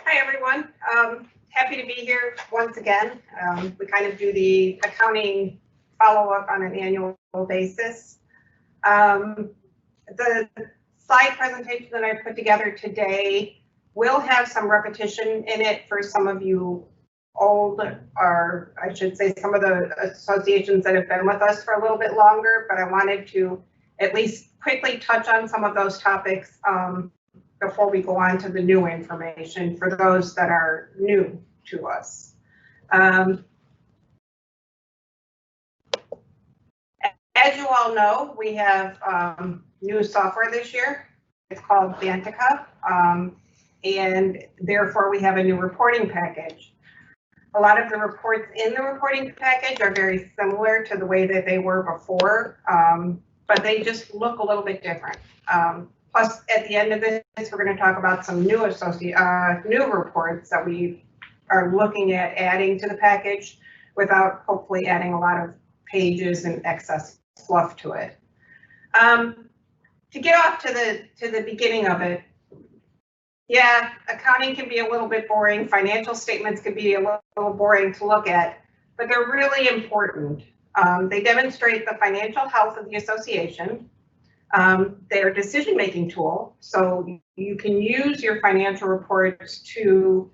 Hi, everyone. Happy to be here once again. We kind of do the accounting follow-up on an annual basis. The slide presentation that I put together today will have some repetition in it for some of you old, or I should say some of the associations that have been with us for a little bit longer, but I wanted to at least quickly touch on some of those topics before we go on to the new information for those that are new to us. As you all know, we have new software this year. It's called Vantica, and therefore we have a new reporting package. A lot of the reports in the reporting package are very similar to the way that they were before, but they just look a little bit different. Plus, at the end of this, we're going to talk about some new reports that we are looking at adding to the package without hopefully adding a lot of pages and excess fluff to it. To get off to the beginning of it, yeah, accounting can be a little bit boring. Financial statements can be a little boring to look at, but they're really important. They demonstrate the financial health of the association. They're a decision-making tool, so you can use your financial reports to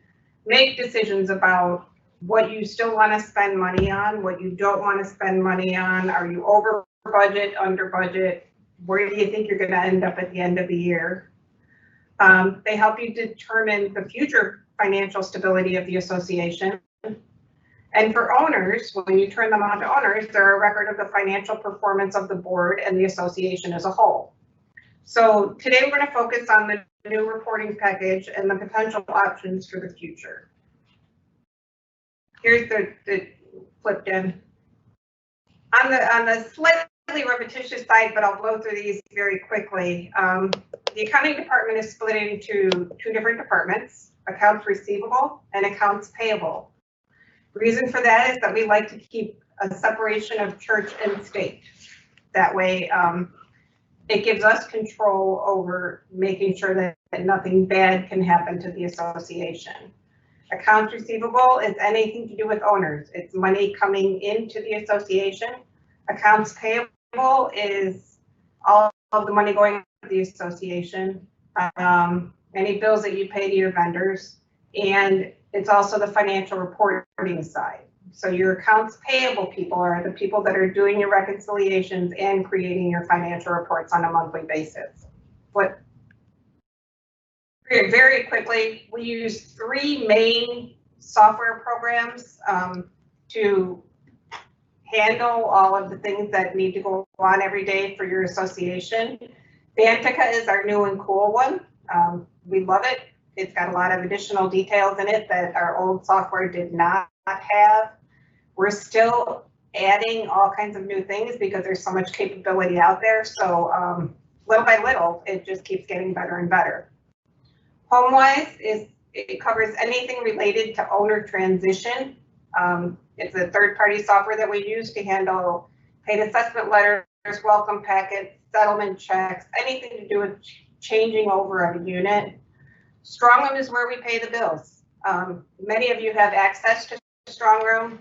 make decisions about what you still want to spend money on, what you don't want to spend money on. Are you over budget, under budget? Where do you think you're going to end up at the end of the year? They help you determine the future financial stability of the association. And for owners, when you turn them on to owners, they're a record of the financial performance of the board and the association as a whole. So today we're going to focus on the new reporting package and the potential options for the future. Here's the flipped in. On the slightly repetitious side, but I'll blow through these very quickly. The accounting department is split into two different departments, accounts receivable and accounts payable. Reason for that is that we like to keep a separation of church and state. That way, it gives us control over making sure that nothing bad can happen to the association. Accounts receivable is anything to do with owners. It's money coming into the association. Accounts payable is all of the money going to the association, any bills that you pay to your vendors, and it's also the financial reporting side. So your accounts payable people are the people that are doing your reconciliations and creating your financial reports on a monthly basis. But very quickly, we use three main software programs to handle all of the things that need to go on every day for your association. Vantica is our new and cool one. We love it. It's got a lot of additional details in it that our old software did not have. We're still adding all kinds of new things because there's so much capability out there. So little by little, it just keeps getting better and better. HomeWise it covers anything related to owner transition. It's a third-party software that we use to handle paid assessment letters, welcome packets, settlement checks, anything to do with changing over of a unit. Strongroom is where we pay the bills. Many of you have access to Strongroom.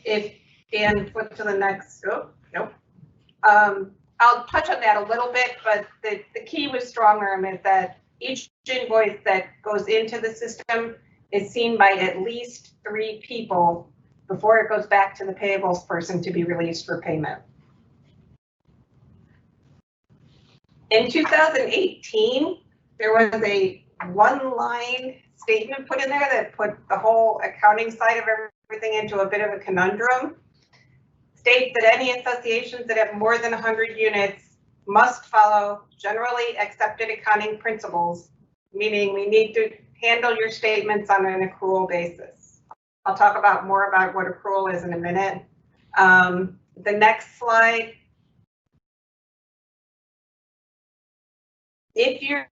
If Dan flip to the next, nope. I'll touch on that a little bit, but the key with Strongroom is that each invoice that goes into the system is seen by at least 3 people before it goes back to the payables person to be released for payment. In 2018, there was a one-line statement put in there that put the whole accounting side of everything into a bit of a conundrum. States that any associations that have more than 100 units must follow generally accepted accounting principles, meaning we need to handle your statements on an accrual basis. I'll talk about more about what accrual is in a minute. The next slide. If you're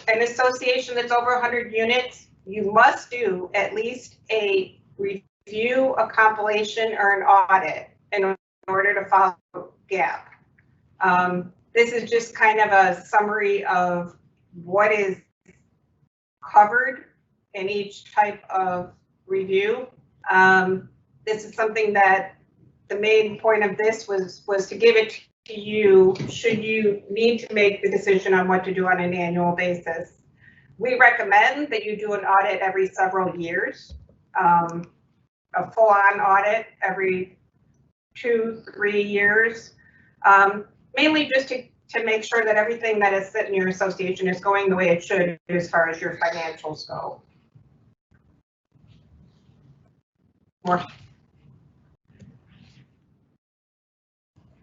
an association that's over 100 units, you must do at least a review, a compilation, or an audit in order to follow GAAP. This is just kind of a summary of what is covered in each type of review. This is something that the main point of this was to give it to you should you need to make the decision on what to do on an annual basis. We recommend that you do an audit every several years, a full-on audit every 2-3 years, mainly just to make sure that everything that is set in your association is going the way it should as far as your financials go. More.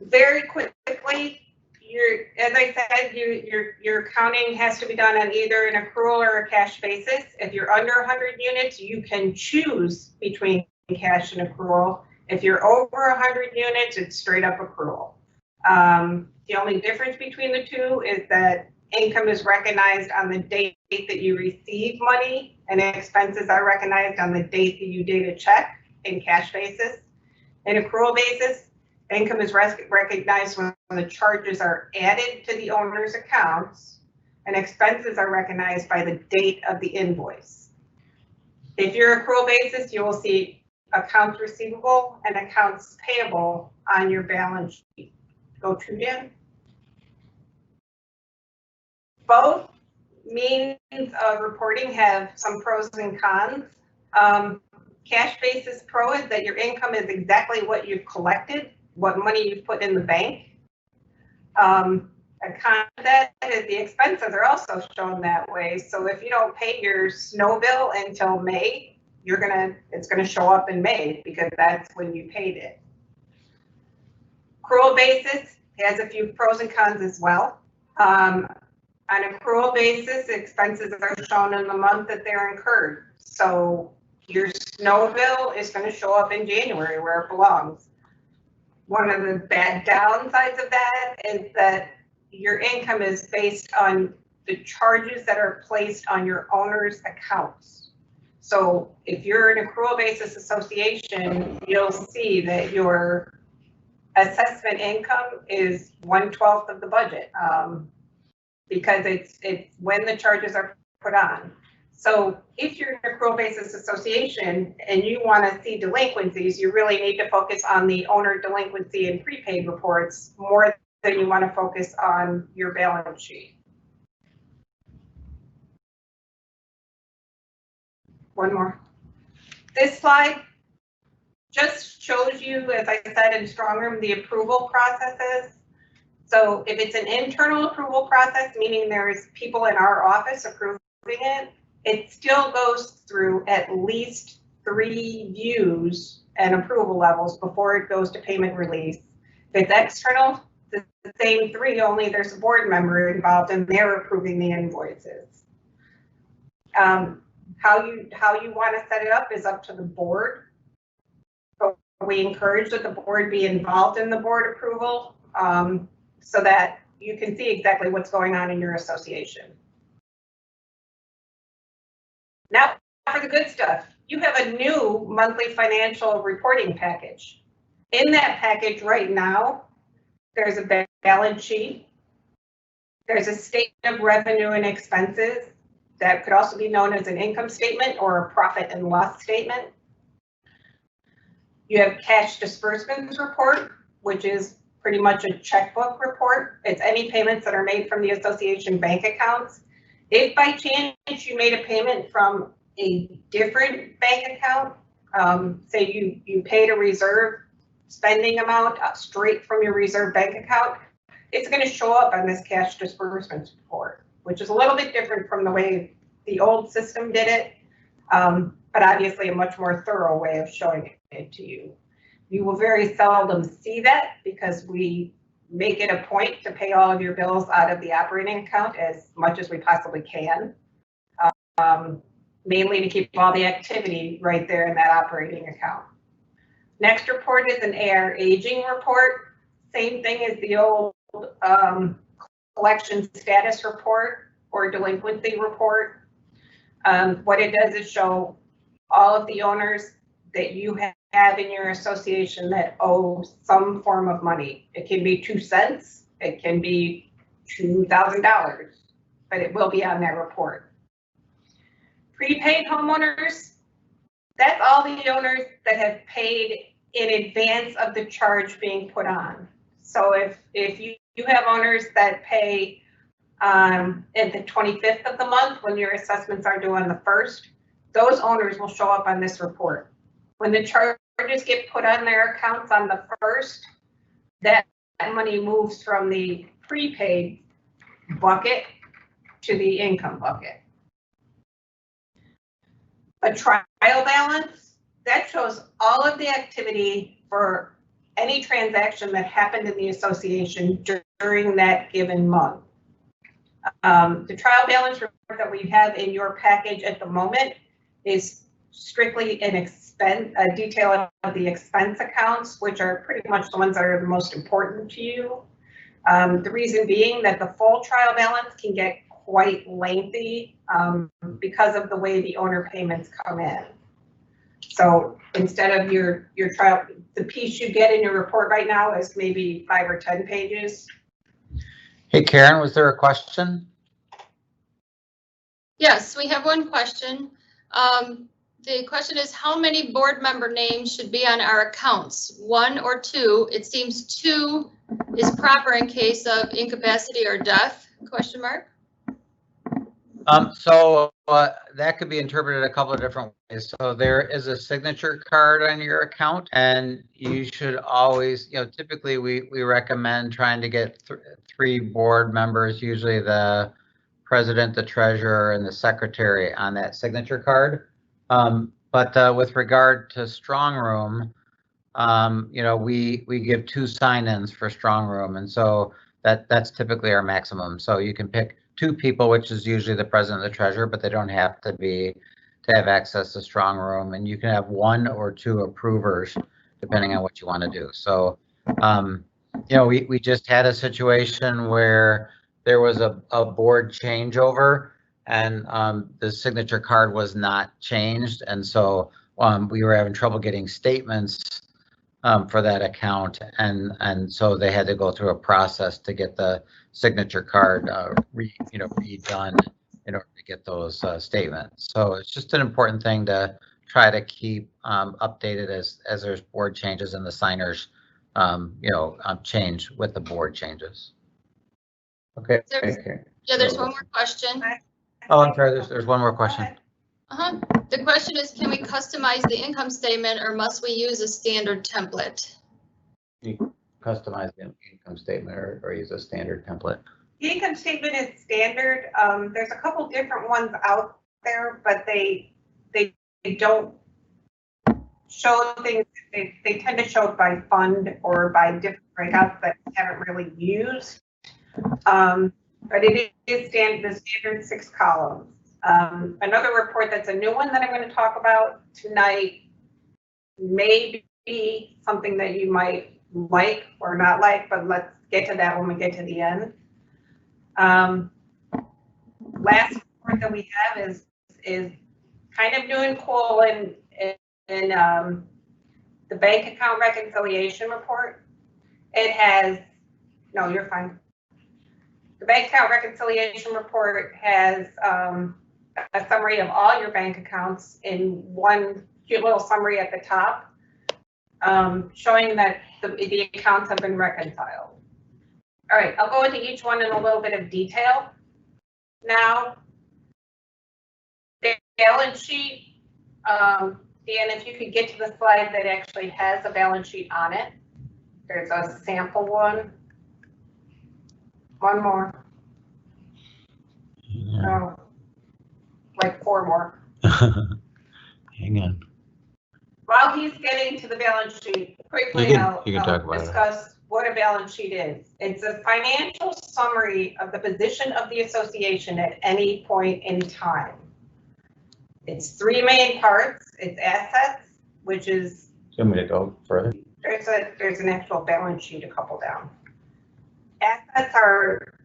Very quickly, as I said, your accounting has to be done on either an accrual or a cash basis. If you're under 100 units, you can choose between cash and accrual. If you're over 100 units, it's straight up accrual. The only difference between the two is that income is recognized on the date that you receive money, and expenses are recognized on the date that you date a check in cash basis. In accrual basis, income is recognized when the charges are added to the owner's accounts, and expenses are recognized by the date of the invoice. If you're accrual basis, you will see accounts receivable and accounts payable on your balance sheet. Go to Dan. Both means of reporting have some pros and cons. Cash basis pro is that your income is exactly what you've collected, what money you've put in the bank. A con of that is the expenses are also shown that way. So if you don't pay your snow bill until May, it's gonna show up in May because that's when you paid it. Accrual basis has a few pros and cons as well. On accrual basis, expenses are shown in the month that they're incurred. So your snow bill is going to show up in January where it belongs. One of the bad downsides of that is that your income is based on the charges that are placed on your owner's accounts. So if you're an accrual basis association, you'll see that your assessment income is 1/12 of the budget because it's when the charges are put on. So if you're an accrual basis association and you want to see delinquencies, you really need to focus on the owner delinquency and prepaid reports more than you want to focus on your balance sheet. One more. This slide just shows you, as I said in strong room, the approval processes. So if it's an internal approval process, meaning there's people in our office approving it, it still goes through at least 3 views and approval levels before it goes to payment release. If it's external, the same 3, only there's a board member involved and they're approving the invoices. How you want to set it up is up to the board. But we encourage that the board be involved in the board approval so that you can see exactly what's going on in your association. Now for the good stuff. You have a new monthly financial reporting package. In that package right now, there's a balance sheet. There's a statement of revenue and expenses that could also be known as an income statement or a profit and loss statement. You have cash disbursements report, which is pretty much a checkbook report. It's any payments that are made from the association bank accounts. If by chance you made a payment from a different bank account, say you paid a reserve spending amount straight from your reserve bank account, it's going to show up on this cash disbursements report, which is a little bit different from the way the old system did it, but obviously a much more thorough way of showing it to you. You will very seldom see that because we make it a point to pay all of your bills out of the operating account as much as we possibly can, mainly to keep all the activity right there in that operating account. Next report is an AR aging report. Same thing as the old collection status report or delinquency report. What it does is show all of the owners that you have in your association that owe some form of money. It can be 2 cents, it can be $2,000, but it will be on that report. Prepaid homeowners, that's all the owners that have paid in advance of the charge being put on. So if you have owners that pay at the 25th of the month when your assessments are due on the 1st, those owners will show up on this report. When the charges get put on their accounts on the 1st, that money moves from the prepaid bucket to the income bucket. A trial balance, that shows all of the activity for any transaction that happened in the association during that given month. The trial balance report that we have in your package at the moment is strictly an expense, a detail of the expense accounts, which are pretty much the ones that are the most important to you. The reason being that the full trial balance can get quite lengthy because of the way the owner payments come in. So instead of your trial, the piece you get in your report right now is maybe 5 or 10 pages. Hey, Karen, was there a question? Yes, we have one question. The question is, how many board member names should be on our accounts? 1 or 2? It seems 2 is proper in case of incapacity or death, question mark. That could be interpreted a couple of different ways. So there is a signature card on your account, and you should always, typically we recommend trying to get 3 board members, usually the president, the treasurer, and the secretary on that signature card. But with regard to strong room, we give 2 sign-ins for strong room, and so that's typically our maximum. So you can pick 2 people, which is usually the president and the treasurer, but they don't have to have access to strong room, and you can have 1 or 2 approvers depending on what you want to do. So we just had a situation where there was a board changeover, and the signature card was not changed, and so we were having trouble getting statements for that account, and so they had to go through a process to get the signature card redone in order to get those statements. So it's just an important thing to try to keep updated as there's board changes and the signers change with the board changes. Okay. Yeah, there's one more question. Oh, I'm sorry. There's one more question. The question is, can we customize the income statement, or must we use a standard template? You can customize the income statement or use a standard template. The income statement is standard. There's a couple different ones out there, but they don't show things. They tend to show it by fund or by different breakouts that we haven't really used. But it is the standard 6 columns. Another report that's a new one that I'm going to talk about tonight may be something that you might like or not like, but let's get to that when we get to the end. Last report that we have is kind of new and cool in the bank account reconciliation report. It has, no, you're fine. The bank account reconciliation report has a summary of all your bank accounts in one cute little summary at the top, showing that the accounts have been reconciled. All right, I'll go into each one in a little bit of detail. Now, the balance sheet, Dan, if you could get to the slide that actually has a balance sheet on it. There's a sample one. One more. No, like 4 more. Hang on. While he's getting to the balance sheet, quickly I'll discuss what a balance sheet is. It's a financial summary of the position of the association at any point in time. It's 3 main parts. It's assets, which is. Do you want me to go further? There's an actual balance sheet a couple down. Assets are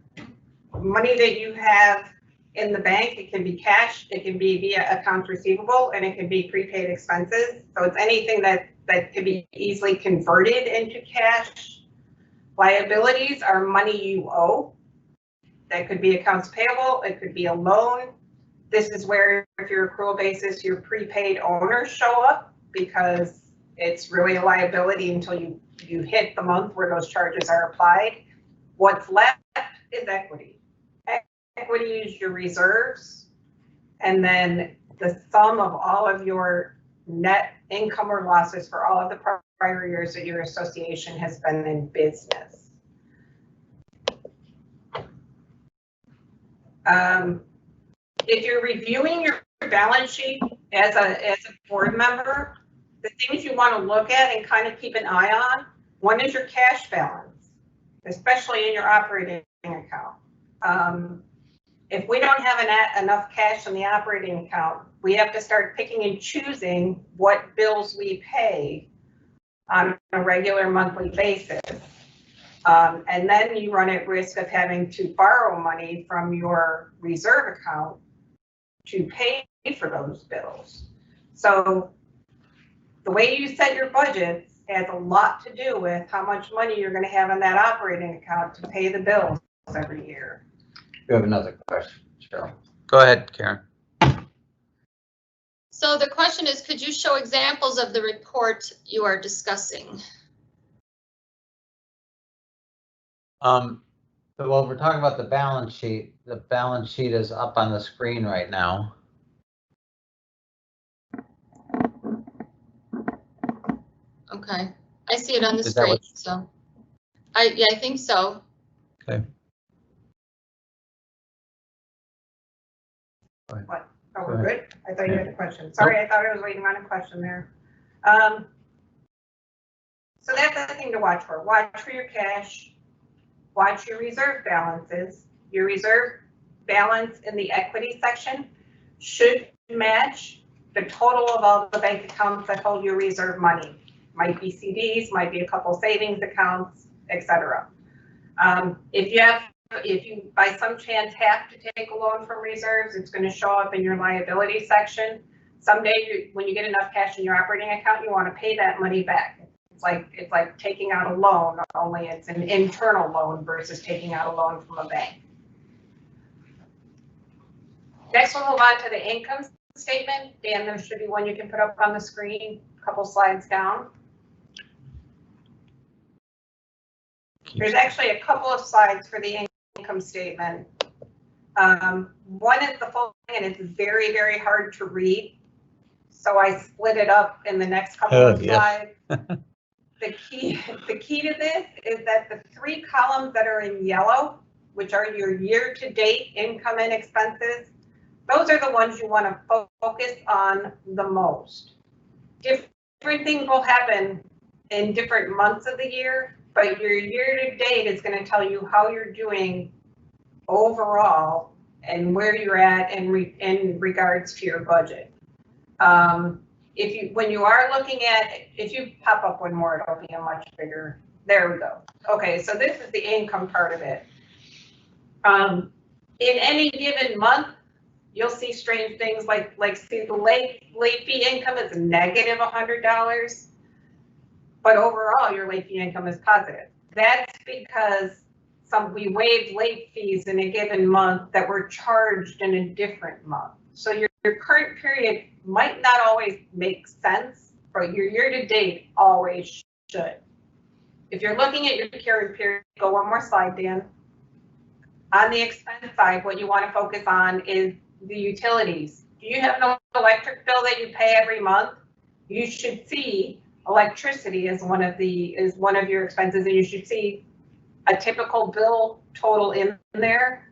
money that you have in the bank. It can be cash, it can be via accounts receivable, and it can be prepaid expenses. So it's anything that can be easily converted into cash. Liabilities are money you owe. That could be accounts payable, it could be a loan, This is where, if your accrual basis, your prepaid owners show up, because it's really a liability until you hit the month where those charges are applied. What's left is equity. Equity is your reserves, and then the sum of all of your net income or losses for all of the prior years that your association has been in business. If you're reviewing your balance sheet as a board member, the things you want to look at and kind of keep an eye on, one is your cash balance, especially in your operating account. If we don't have enough cash in the operating account, we have to start picking and choosing what bills we pay on a regular monthly basis. And then you run at risk of having to borrow money from your reserve account to pay for those bills. So the way you set your budgets has a lot to do with how much money you're going to have in that operating account to pay the bills every year. You have another question, Cheryl. Go ahead, Karen. So the question is, could you show examples of the report you are discussing? So while we're talking about the balance sheet is up on the screen right now. Okay, I see it on the screen, so yeah, I think so. Okay. What? Oh, we're good? I thought you had a question. Sorry, I thought I was waiting on a question there. So that's the thing to watch for. Watch for your cash. Watch your reserve balances. Your reserve balance in the equity section should match the total of all the bank accounts that hold your reserve money. Might be CDs, might be a couple savings accounts, etc. If you by some chance have to take a loan from reserves, it's going to show up in your liability section. Someday, when you get enough cash in your operating account, you want to pay that money back. It's like taking out a loan, only it's an internal loan versus taking out a loan from a bank. Next, we'll move on to the income statement. Dan, there should be one you can put up on the screen, a couple slides down. There's actually a couple of slides for the income statement. One is the full thing, and it's very, very hard to read. So I split it up in the next couple of slides. The key to this is that the three columns that are in yellow, which are your year-to-date income and expenses, those are the ones you want to focus on the most. Different things will happen in different months of the year, but your year-to-date is going to tell you how you're doing overall and where you're at in regards to your budget. When you are looking at, if you pop up one more, it'll be a much bigger. There we go. Okay, so this is the income part of it. In any given month, you'll see strange things like see the late fee income is negative $100, but overall your late fee income is positive. That's because we waived late fees in a given month that were charged in a different month. So your current period might not always make sense, but your year-to-date always should. If you're looking at your current period, go one more slide, Dan. On the expense side, what you want to focus on is the utilities. Do you have an electric bill that you pay every month? You should see electricity as one of your expenses, and you should see a typical bill total in there.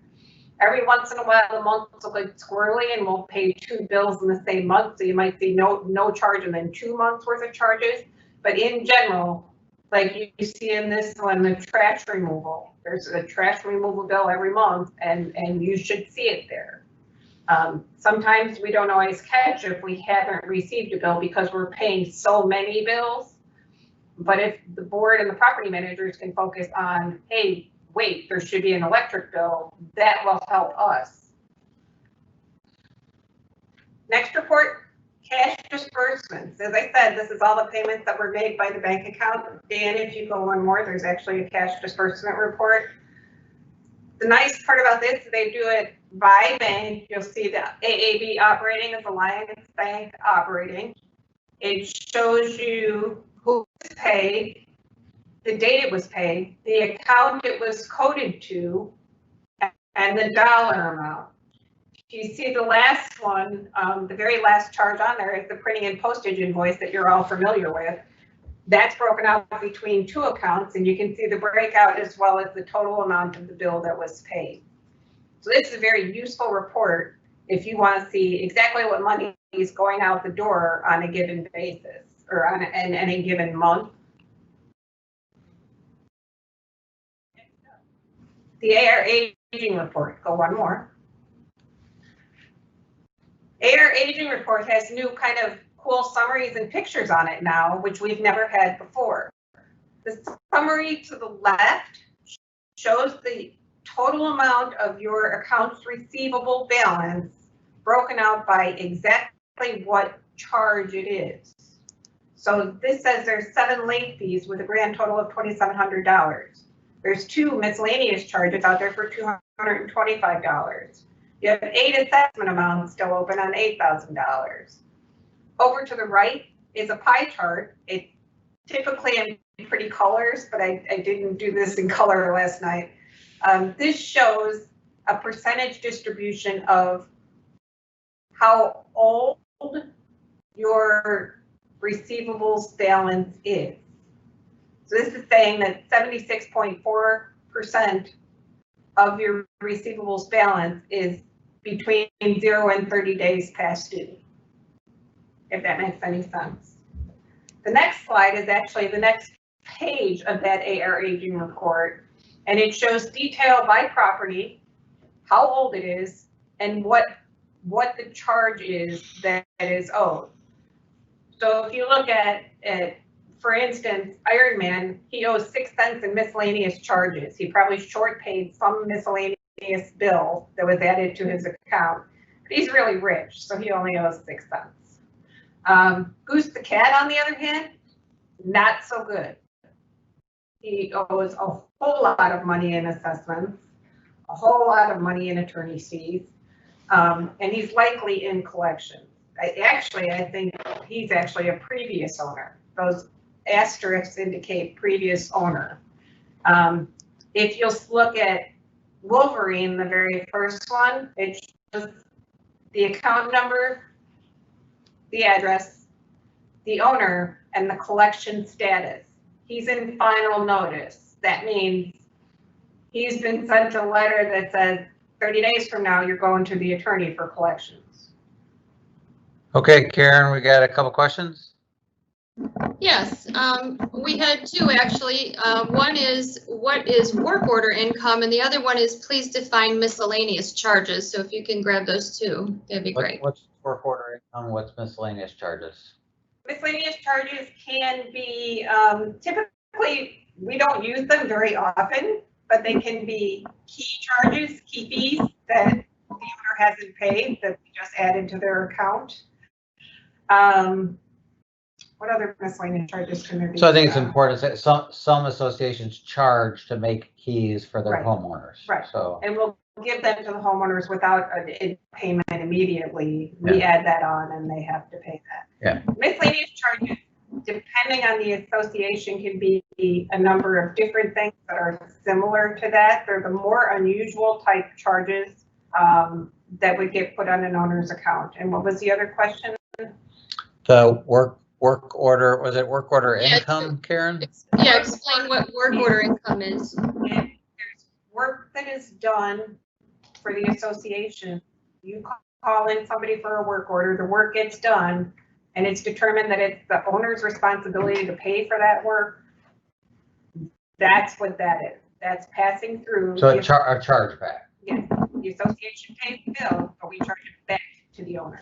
Every once in a while, the months will get squirrely and we'll pay two bills in the same month. So you might see no charge and then 2 months worth of charges. But in general, like you see in this one, the trash removal, there's a trash removal bill every month and you should see it there. Sometimes we don't always catch if we haven't received a bill because we're paying so many bills. But if the board and the property managers can focus on, hey, wait, there should be an electric bill, that will help us. Next report, cash disbursements. As I said, this is all the payments that were made by the bank account. Dan, if you go one more, there's actually a cash disbursement report. The nice part about this, they do it by bank, you'll see the AAB operating as Alliance Bank operating. It shows you who was paid, the date it was paid, the account it was coded to, and the dollar amount. You see the last one, the very last charge on there is the printing and postage invoice that you're all familiar with. That's broken out between two accounts, and you can see the breakout as well as the total amount of the bill that was paid. So this is a very useful report if you want to see exactly what money is going out the door on a given basis or on any given month. The AR aging report, go one more. AR aging report has new kind of cool summaries and pictures on it now, which we've never had before. The summary to the left shows the total amount of your accounts receivable balance broken out by exactly what charge it is. So this says there's 7 late fees with a grand total of $2,700. There's 2 miscellaneous charges out there for $225. You have 8 assessment amounts still open on $8,000. Over to the right is a pie chart. It typically in pretty colors, but I didn't do this in color last night. This shows a percentage distribution of how old your receivables balance is. So this is saying that 76.4% of your receivables balance is between 0 and 30 days past due, if that makes any sense. The next slide is actually the next page of that AR aging report, and it shows detail by property, how old it is, and what the charge is that is owed. So if you look at for instance, Ironman, he owes 6 cents in miscellaneous charges. He probably short paid some miscellaneous bill that was added to his account. But he's really rich, so he only owes 6 cents. Goose the cat, on the other hand, not so good. He owes a whole lot of money in assessments, a whole lot of money in attorney's fees, and he's likely in collections. I think he's actually a previous owner. Those asterisks indicate previous owner. If you'll look at Wolverine, the very first one, it shows the account number, the address, the owner, and the collection status. He's in final notice. That means he's been sent a letter that says 30 days from now, you're going to the attorney for collections. Okay, Karen, we got a couple questions. Yes, we had 2 actually. One is, what is work order income? And the other one is, please define miscellaneous charges. So if you can grab those 2, that'd be great. What's work order income? What's miscellaneous charges? Miscellaneous charges can be, typically, we don't use them very often, but they can be key charges, key fees that the owner hasn't paid that we just added to their account. What other miscellaneous charges can there be? So I think it's important that some associations charge to make keys for their homeowners. Right. So, and we'll give them to the homeowners without a payment immediately. We add that on and they have to pay that. Yeah. Miscellaneous charges, depending on the association, can be a number of different things that are similar to that. They're the more unusual type charges that would get put on an owner's account. And what was the other question? The work order, was it work order income, Karen? Yeah, explain what work order income is. There's work that is done for the association. You call in somebody for a work order, the work gets done, and it's determined that it's the owner's responsibility to pay for that work. That's what that is. That's passing through. So a charge back. Yes, the association pays the bill, but we charge it back to the owner.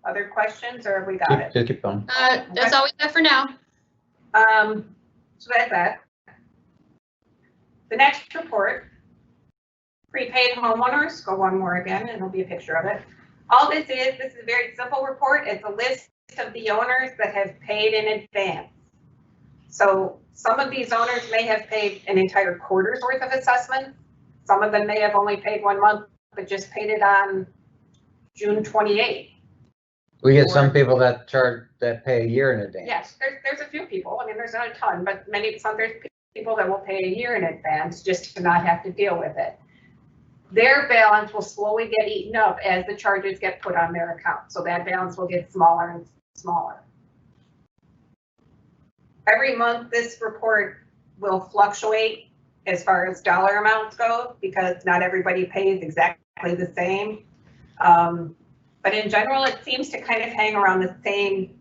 Other questions, or have we got it? Just keep going. That's all we have for now. So that's that. The next report, prepaid homeowners, go one more again, and it'll be a picture of it. All this is a very simple report. It's a list of the owners that have paid in advance. So Some of these owners may have paid an entire quarter's worth of assessment. Some of them may have only paid 1 month, but just paid it on June 28th. We get some people that pay a year in advance. Yes, there's a few people. I mean, there's not a ton, but there's people that will pay a year in advance just to not have to deal with it. Their balance will slowly get eaten up as the charges get put on their account. So that balance will get smaller and smaller. Every month, this report will fluctuate as far as dollar amounts go, because not everybody pays exactly the same. But in general, it seems to kind of hang around the same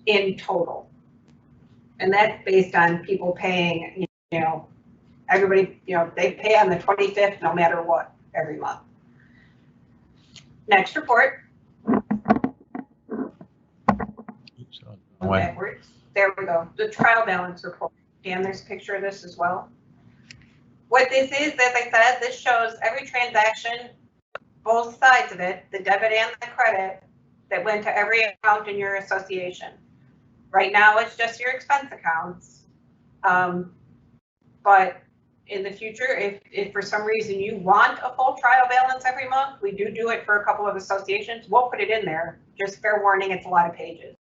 in total. And that's based on people paying, everybody, they pay on the 25th no matter what every month. Next report. Backwards. There we go. The trial balance report. Dan, there's a picture of this as well. What this is, as I said, this shows every transaction, both sides of it, the debit and the credit, that went to every account in your association. Right now, it's just your expense accounts. But in the future, if for some reason you want a full trial balance every month, we do it for a couple of associations. We'll put it in there. Just fair warning, it's a lot of pages.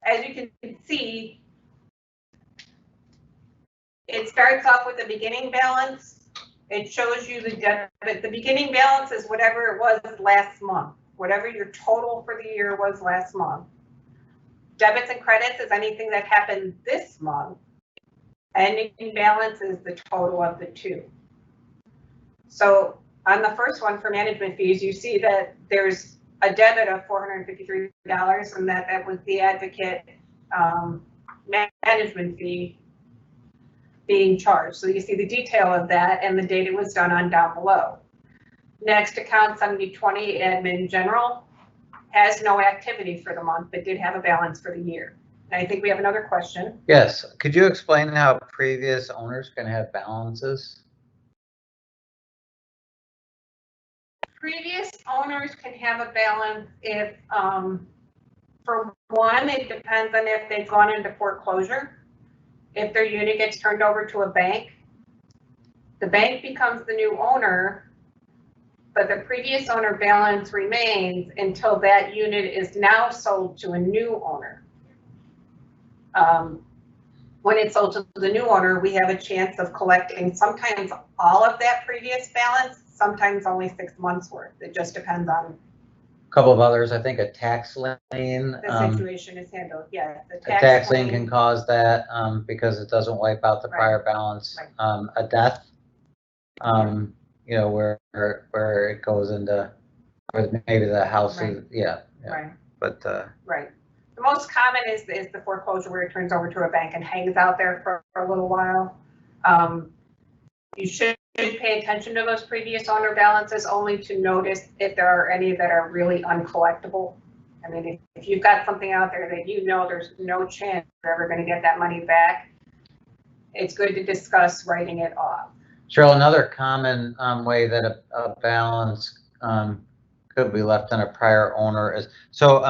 As you can see, it starts off with the beginning balance. It shows you the debit. The beginning balance is whatever it was last month, whatever your total for the year was last month. Debits and credits is anything that happened this month. Ending balance is the total of the two. So on the first one for management fees, you see that there's a debit of $453, and that was the advocate management fee being charged. So you see the detail of that, and the date it was done on down below. Next, account 7020 admin general has no activity for the month, but did have a balance for the year. And I think we have another question. Yes, could you explain how previous owners can have balances? Previous owners can have a balance if, for one, it depends on if they've gone into foreclosure. If their unit gets turned over to a bank, the bank becomes the new owner, but the previous owner balance remains until that unit is now sold to a new owner. When it's sold to the new owner, we have a chance of collecting sometimes all of that previous balance, sometimes only 6 months worth. It just depends on A couple of others, I think a tax lien. the situation is handled. Yeah, the A tax lien can cause that because it doesn't wipe out the prior balance. Right. A death, where it goes into, or maybe the house is, yeah. Right. But right. The most common is the foreclosure where it turns over to a bank and hangs out there for a little while. You should pay attention to those previous owner balances only to notice if there are any that are really uncollectible. I mean, if you've got something out there that there's no chance you're ever going to get that money back, it's good to discuss writing it off. Cheryl, another common way that a balance could be left on a prior owner is, so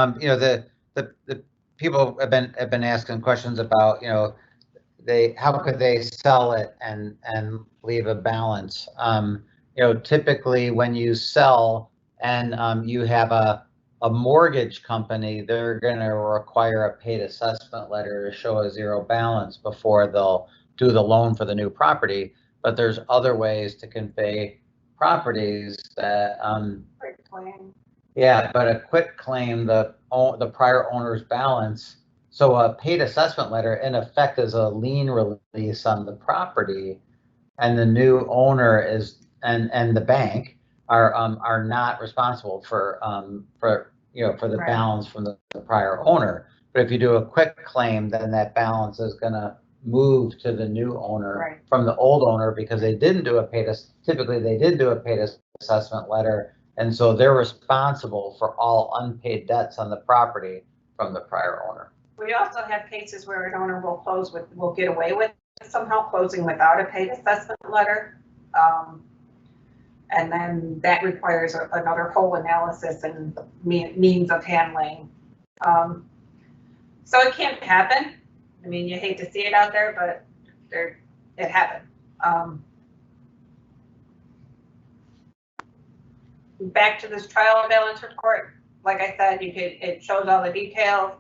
the people have been asking questions about, how could they sell it and leave a balance? Typically when you sell and you have a mortgage company, they're going to require a paid assessment letter to show a zero balance before they'll do the loan for the new property. But there's other ways to convey properties that Quick claim. Yeah, but a quit claim, the prior owner's balance. So a paid assessment letter in effect is a lien release on the property, and the new owner is and the bank are not responsible for the Right. balance from the prior owner. But if you do a quick claim, then that balance is going to move to the new owner Right. from the old owner, because they didn't do a paid assessment letter. And so they're responsible for all unpaid debts on the property from the prior owner. We also have cases where an owner will get away with somehow closing without a paid assessment letter. And then that requires another whole analysis and means of handling. So it can happen. I mean, you hate to see it out there, but it happened. Back to this trial balance report, like I said, it shows all the details.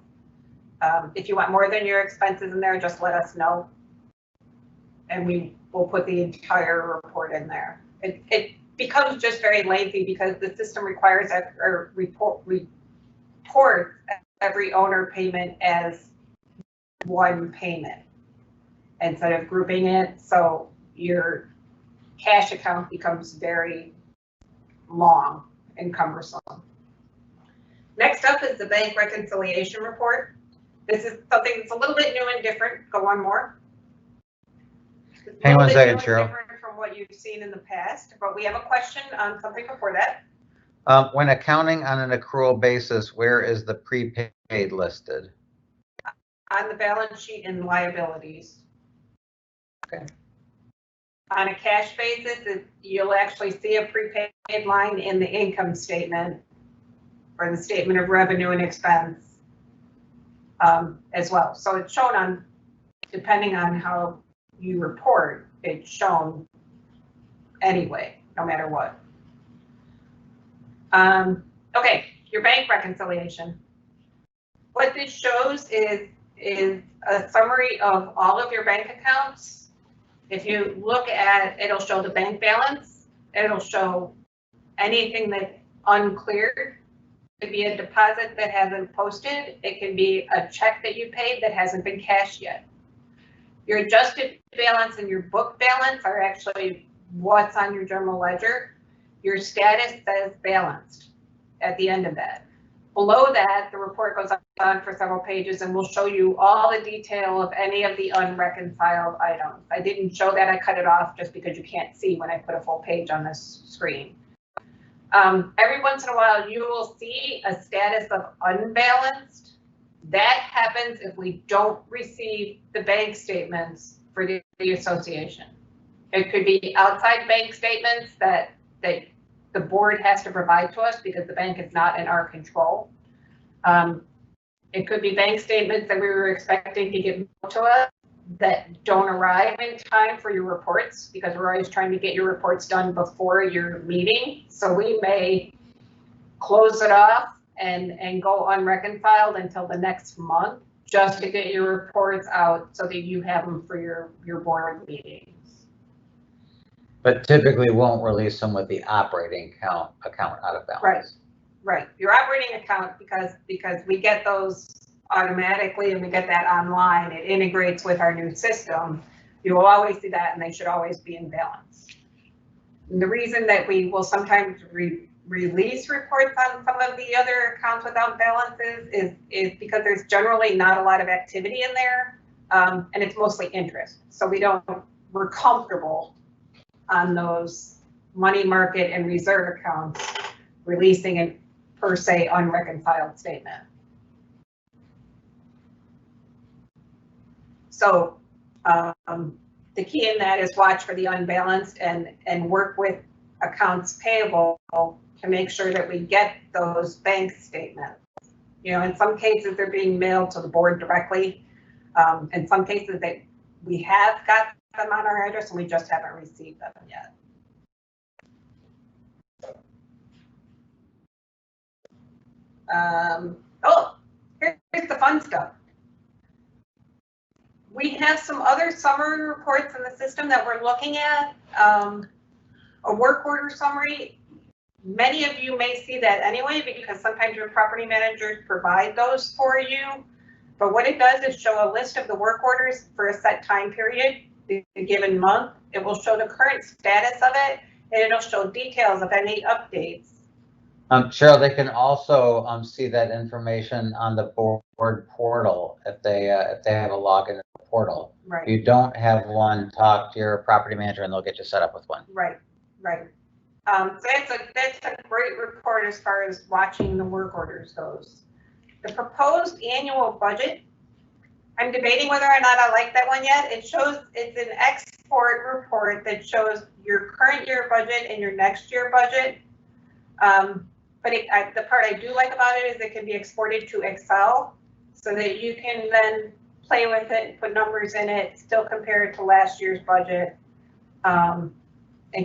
If you want more than your expenses in there, just let us know. And we will put the entire report in there. It becomes just very lengthy because the system requires reports every owner payment as one payment instead of grouping it. So your cash account becomes very long and cumbersome. Next up is the bank reconciliation report. This is something that's a little bit new and different. Go on more. Hang on a second, Cheryl. Different from what you've seen in the past, but we have a question on something before that. When accounting on an accrual basis, where is the prepaid listed? On the balance sheet and liabilities. Okay. On a cash basis, you'll actually see a prepaid line in the income statement or the statement of revenue and expense as well. So it's shown on, depending on how you report, it's shown anyway, no matter what. Okay, your bank reconciliation. What this shows is a summary of all of your bank accounts. If you look at, it'll show the bank balance. It'll show anything that's uncleared. It could be a deposit that hasn't posted. It can be a check that you paid that hasn't been cashed yet. Your adjusted balance and your book balance are actually what's on your general ledger. Your status says balanced at the end of that. Below that, the report goes on for several pages and will show you all the detail of any of the unreconciled items. I didn't show that, I cut it off just because you can't see when I put a full page on this screen. Every once in a while, you will see a status of unbalanced. That happens if we don't receive the bank statements for the association. It could be outside bank statements that the board has to provide to us because the bank is not in our control. It could be bank statements that we were expecting to get mailed to us that don't arrive in time for your reports because we're always trying to get your reports done before your meeting. So we may close it off and go unreconciled until the next month just to get your reports out so that you have them for your board meetings. But typically won't release them with the operating account out of balance. Right. Your operating account, because we get those automatically and we get that online, it integrates with our new system. You will always see that and they should always be in balance. And the reason that we will sometimes release reports on some of the other accounts without balances is because there's generally not a lot of activity in there, and it's mostly interest. So we're comfortable on those money market and reserve accounts releasing a per se unreconciled statement. So the key in that is watch for the unbalanced and work with accounts payable to make sure that we get those bank statements. You know, in some cases they're being mailed to the board directly. In some cases we have got them on our address and we just haven't received them yet. Oh, here's the fun stuff. We have some other summary reports in the system that we're looking at. A work order summary. Many of you may see that anyway because sometimes your property managers provide those for you. But what it does is show a list of the work orders for a set time period, the given month. It will show the current status of it, and it'll show details of any updates. Cheryl, they can also see that information on the board portal if they have a login in the portal. Right. If you don't have one, talk to your property manager and they'll get you set up with one. Right. So that's a great report as far as watching the work orders goes. The proposed annual budget, I'm debating whether or not I like that one yet. It's an export report that shows your current year budget and your next year budget. But the part I do like about it is it can be exported to Excel so that you can then play with it, put numbers in it, still compare it to last year's budget, and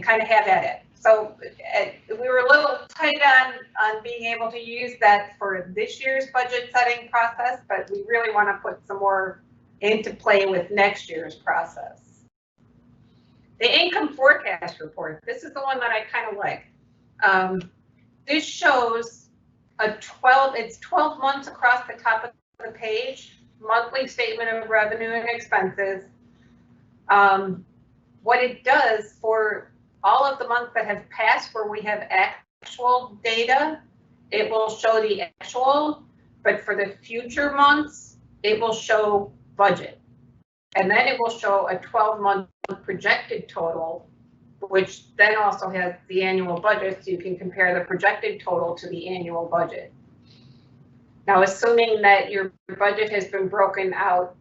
kind of have at it. So we were a little tight on being able to use that for this year's budget setting process, but we really want to put some more into play with next year's process. The income forecast report, this is the one that I kind of like. This shows it's 12 months across the top of the page, monthly statement of revenue and expenses. What it does for all of the months that have passed where we have actual data, it will show the actual, but for the future months, it will show budget. And then it will show a 12-month projected total, which then also has the annual budget, so you can compare the projected total to the annual budget. Now, assuming that your budget has been broken out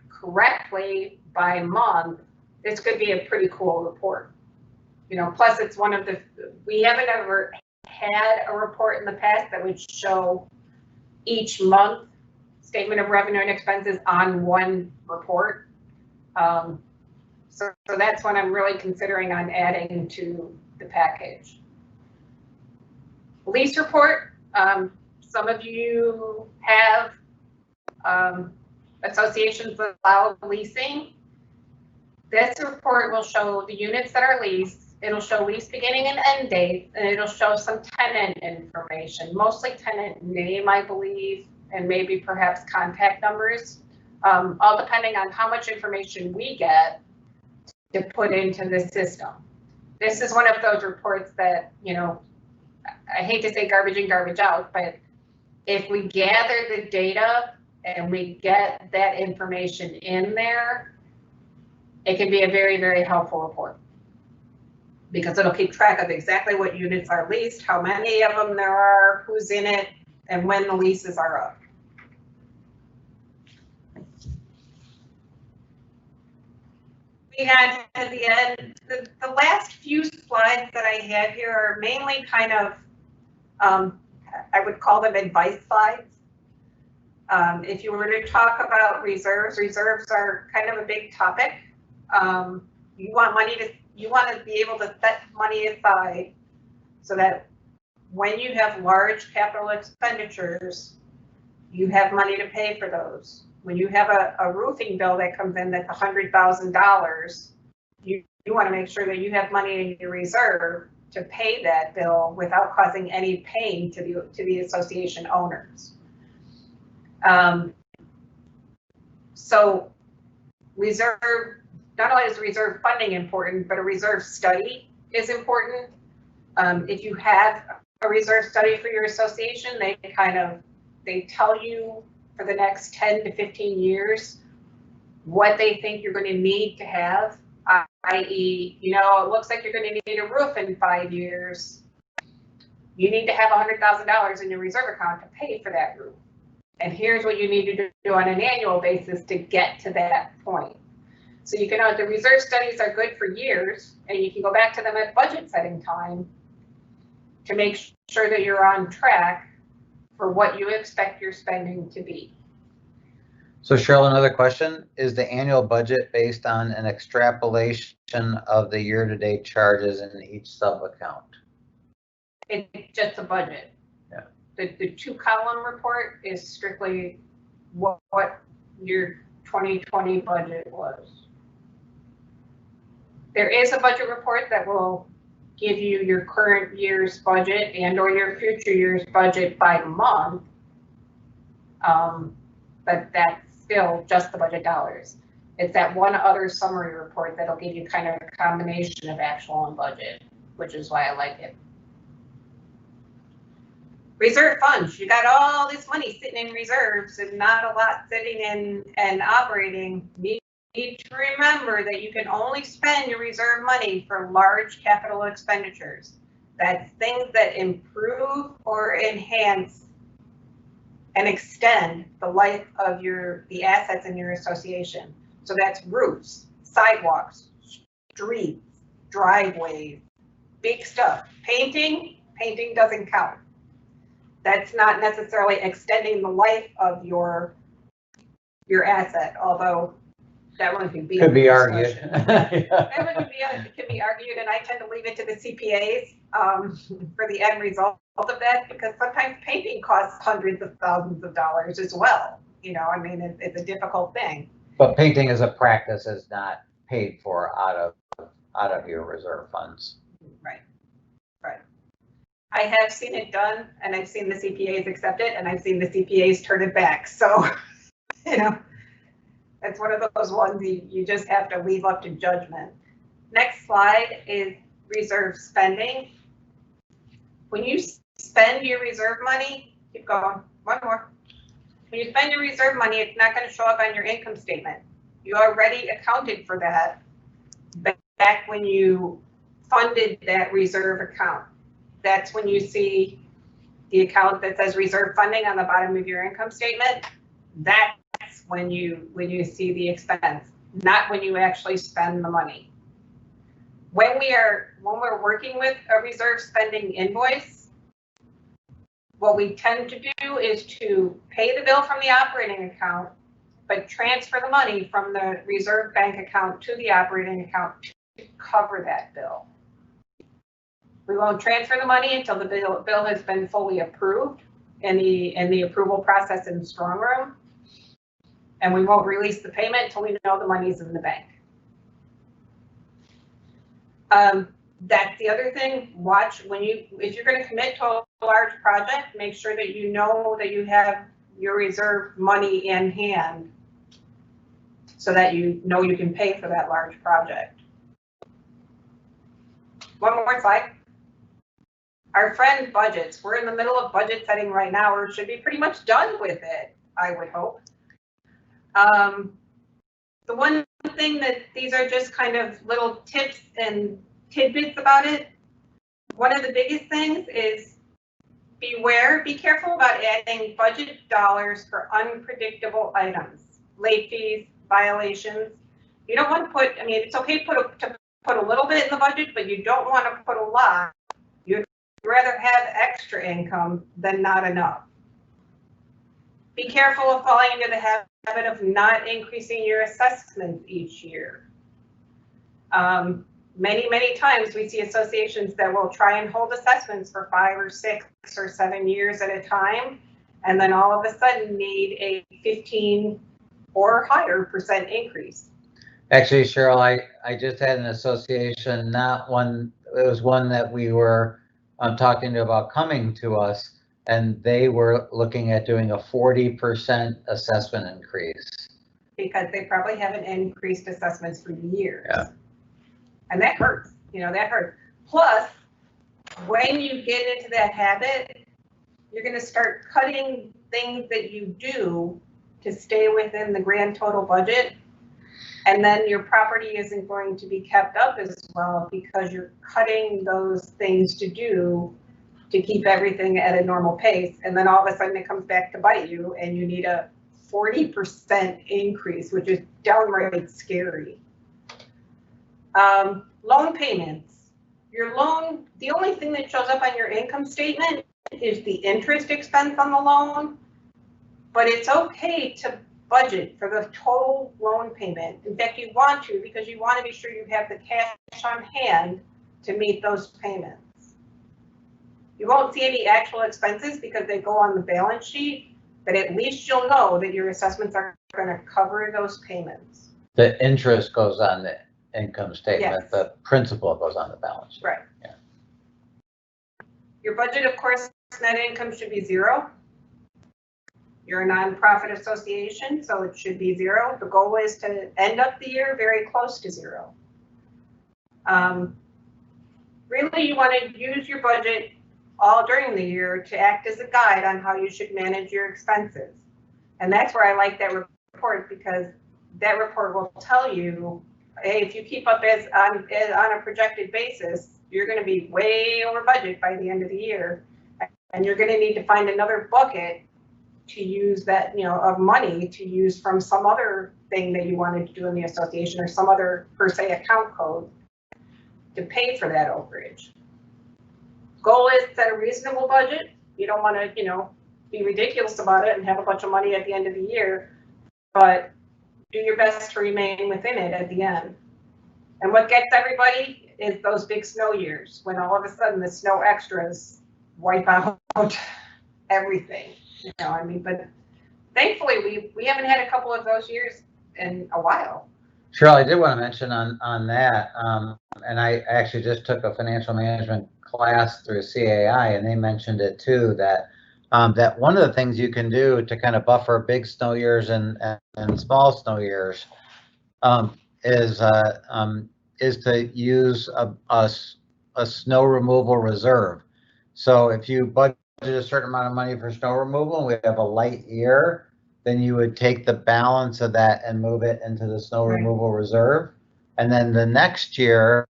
correctly by month, this could be a pretty cool report. You know, plus it's one of we haven't ever had a report in the past that would show each month statement of revenue and expenses on one report. So that's what I'm really considering on adding to the package. Lease report, some of you have associations that allow leasing. This report will show the units that are leased. It'll show lease beginning and end dates, and it'll show some tenant information, mostly tenant name, I believe, and maybe perhaps contact numbers, all depending on how much information we get to put into the system. This is one of those reports that, you know, I hate to say garbage in, garbage out, but if we gather the data and we get that information in there, it can be a very, very helpful report, because it'll keep track of exactly what units are leased, how many of them there are, who's in it, and when the leases are up. We got at the end, the last few slides that I have here are mainly kind of, I would call them advice slides. If you were to talk about reserves are kind of a big topic. You want to be able to set money aside so that when you have large capital expenditures, you have money to pay for those. When you have a roofing bill that comes in that's $100,000, you want to make sure that you have money in your reserve to pay that bill without causing any pain to the association owners. So reserve, not only is reserve funding important, but a reserve study is important. If you have a reserve study for your association, they tell you for the next 10 to 15 years what they think you're going to need to have, i.e., you know, it looks like you're going to need a roof in 5 years. You need to have $100,000 in your reserve account to pay for that roof. And here's what you need to do on an annual basis to get to that point. So you can, the reserve studies are good for years, and you can go back to them at budget setting time to make sure that you're on track for what you expect your spending to be. So Cheryl, another question, is the annual budget based on an extrapolation of the year-to-date charges in each sub-account? It's just a budget. Yeah. The 2-column report is strictly what your 2020 budget was. There is a budget report that will give you your current year's budget and or your future year's budget by month, but that's still just the budget dollars. It's that one other summary report that'll give you kind of a combination of actual and budget, which is why I like it. Reserve funds, you got all this money sitting in reserves and not a lot sitting in and operating. You need to remember that you can only spend your reserve money for large capital expenditures. That's things that improve or enhance and extend the life of the assets in your association. So that's roofs, sidewalks, streets, driveways, big stuff. Painting doesn't count. That's not necessarily extending the life of your your asset, although that one could be. Could be argued. That one could be argued, and I tend to leave it to the CPAs for the end result of that, because sometimes painting costs hundreds of thousands of dollars as well. You know, I mean, it's a difficult thing. But painting as a practice is not paid for out of your reserve funds. Right, right. I have seen it done, and I've seen the CPAs accept it, and I've seen the CPAs turn it back. So, you know, it's one of those ones you just have to leave up to judgment. Next slide is reserve spending. When you spend your reserve money, keep going, one more. When you spend your reserve money, it's not going to show up on your income statement. You already accounted for that back when you funded that reserve account. That's when you see the account that says reserve funding on the bottom of your income statement. That's when you see the expense, not when you actually spend the money. When we're working with a reserve spending invoice, what we tend to do is to pay the bill from the operating account, but transfer the money from the reserve bank account to the operating account to cover that bill. We won't transfer the money until the bill has been fully approved in the approval process in the strong room. And we won't release the payment until we know the money's in the bank. That's the other thing. Watch if you're going to commit to a large project, make sure that you know that you have your reserve money in hand so that you know you can pay for that large project. One more slide. Our friend budgets. We're in the middle of budget setting right now, or should be pretty much done with it, I would hope. The one thing that these are just kind of little tips and tidbits about it. One of the biggest things is be careful about adding budget dollars for unpredictable items, late fees, violations. You don't want to put, I mean, it's okay to put a little bit in the budget, but you don't want to put a lot. You'd rather have extra income than not enough. Be careful of falling into the habit of not increasing your assessments each year. Many times we see associations that will try and hold assessments for 5 or 6 or 7 years at a time, and then all of a sudden need a 15 or higher % increase. Actually, Cheryl, I just had an association, not one, it was one that we were talking about coming to us, and they were looking at doing a 40% assessment increase. Because they probably haven't increased assessments for years. Yeah. And that hurts, you know, that hurts. Plus, when you get into that habit, you're going to start cutting things that you do to stay within the grand total budget. And then your property isn't going to be kept up as well because you're cutting those things to do to keep everything at a normal pace. And then all of a sudden it comes back to bite you and you need a 40% increase, which is downright scary. Loan payments. Your loan, the only thing that shows up on your income statement is the interest expense on the loan, but it's okay to budget for the total loan payment. In fact, you want to, because you want to be sure you have the cash on hand to meet those payments. You won't see any actual expenses because they go on the balance sheet, but at least you'll know that your assessments are going to cover those payments. The interest goes on the income statement, Yes. The principal goes on the balance sheet. Right. Yeah. Your budget, of course, net income should be 0. You're a nonprofit association, so it should be 0. The goal is to end up the year very close to 0. Really, you want to use your budget all during the year to act as a guide on how you should manage your expenses. And that's where I like that report, because that report will tell you, hey, if you keep up as on a projected basis, you're going to be way over budget by the end of the year. And you're going to need to find another bucket to use that, you know, of money to use from some other thing that you wanted to do in the association or some other, per se, account code to pay for that overage. Goal is to set a reasonable budget. You don't want to, you know, be ridiculous about it and have a bunch of money at the end of the year, but do your best to remain within it at the end. And what gets everybody is those big snow years, when all of a sudden the snow extras wipe out everything, you know, I mean, but thankfully we haven't had a couple of those years in a while. Cheryl, I did want to mention on that, and I actually just took a financial management class through CAI, and they mentioned it too, that that one of the things you can do to kind of buffer big snow years and small snow years is to use a snow removal reserve. So if you budget a certain amount of money for snow removal and we have a light year, then you would take the balance of that and move it into the snow Right. removal reserve. And then the next year,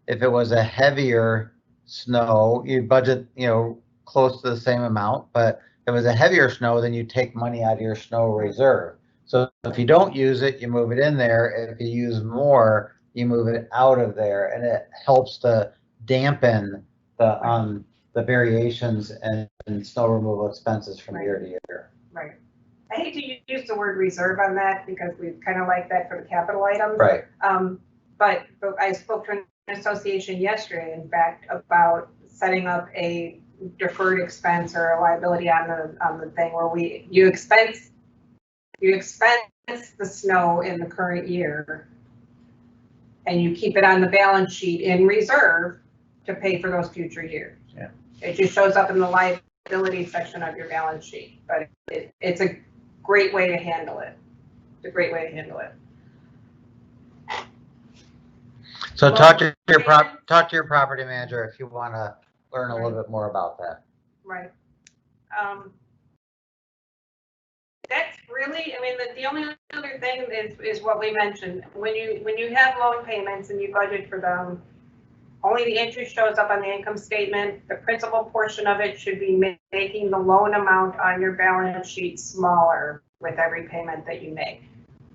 if it was a heavier snow, you budget, you know, close to the same amount, but if it was a heavier snow, then you take money out of your snow reserve. So if you don't use it, you move it in there. If you use more, you move it out of there, and it helps to dampen the variations and snow removal expenses from year to year. Right. I hate to use the word reserve on that because we kind of like that for the capital items. Right. But I spoke to an association yesterday, in fact, about setting up a deferred expense or a liability on the thing where you expense the snow in the current year and you keep it on the balance sheet in reserve to pay for those future years. Yeah. It just shows up in the liability section of your balance sheet, but it's a great way to handle it. It's a great way to handle it. So Well, talk to your property manager if you want to learn a little bit more about that. Right. That's really, I mean, the only other thing is what we mentioned. When you have loan payments and you budget for them, only the interest shows up on the income statement. The principal portion of it should be making the loan amount on your balance sheet smaller with every payment that you make.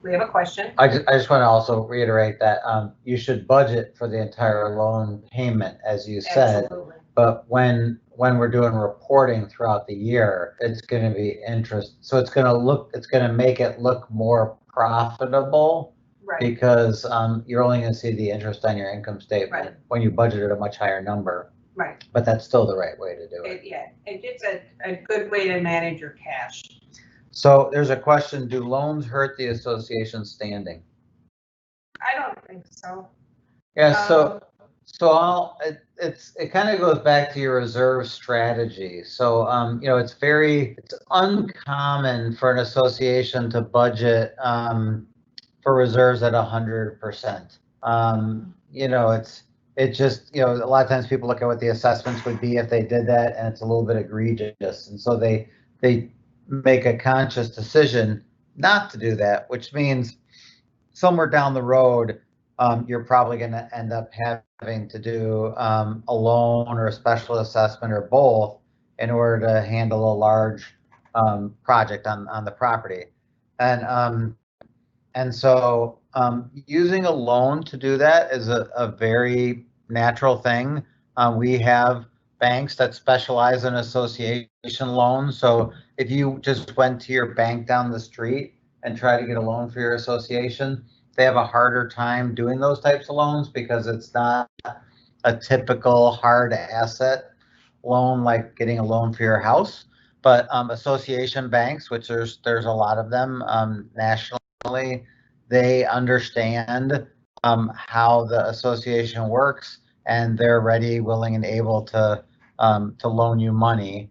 We have a question. I just want to also reiterate that you should budget for the entire loan payment, as you said. Absolutely. But when we're doing reporting throughout the year, it's going to be interest. So it's going to make it look more profitable. Right. Because you're only going to see the interest on your income statement Right. when you budgeted a much higher number. Right. But that's still the right way to do it. Yeah, it's a good way to manage your cash. So there's a question: do loans hurt the association's standing? I don't think so. Yeah. It kind of goes back to your reserve strategy. So you know, it's uncommon for an association to budget for reserves at 100%. You know, it just, you know, a lot of times people look at what the assessments would be if they did that, and it's a little bit egregious. And so they make a conscious decision not to do that, which means somewhere down the road, you're probably going to end up having to do a loan or a special assessment or both in order to handle a large project on the property. And so using a loan to do that is a very natural thing. We have banks that specialize in association loans. So if you just went to your bank down the street and try to get a loan for your association, they have a harder time doing those types of loans because it's not a typical hard asset loan like getting a loan for your house. But association banks, which there's a lot of them nationally, they understand how the association works, and they're ready, willing, and able to loan you money.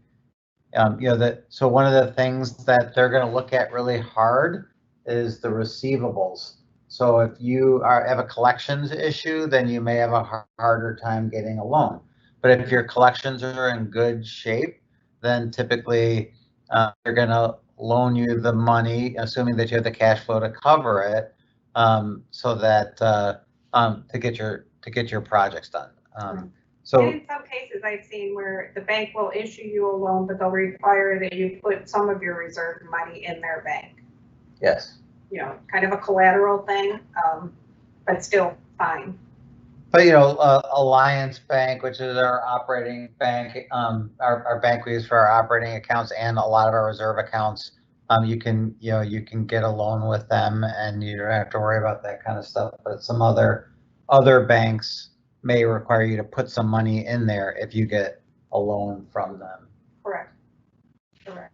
You know, so one of the things that they're going to look at really hard is the receivables. So if you have a collections issue, then you may have a harder time getting a loan. But if your collections are in good shape, then typically they're going to loan you the money, assuming that you have the cash flow to cover it, so that to get your projects done. So and in some cases, I've seen where the bank will issue you a loan, but they'll require that you put some of your reserve money in their bank. Yes. You know, kind of a collateral thing, but still fine. But you know, Alliance Bank, which is our operating bank, our bank we use for our operating accounts and a lot of our reserve accounts, you can, you can get a loan with them and you don't have to worry about that kind of stuff. But some other banks may require you to put some money in there if you get a loan from them. Correct. Correct.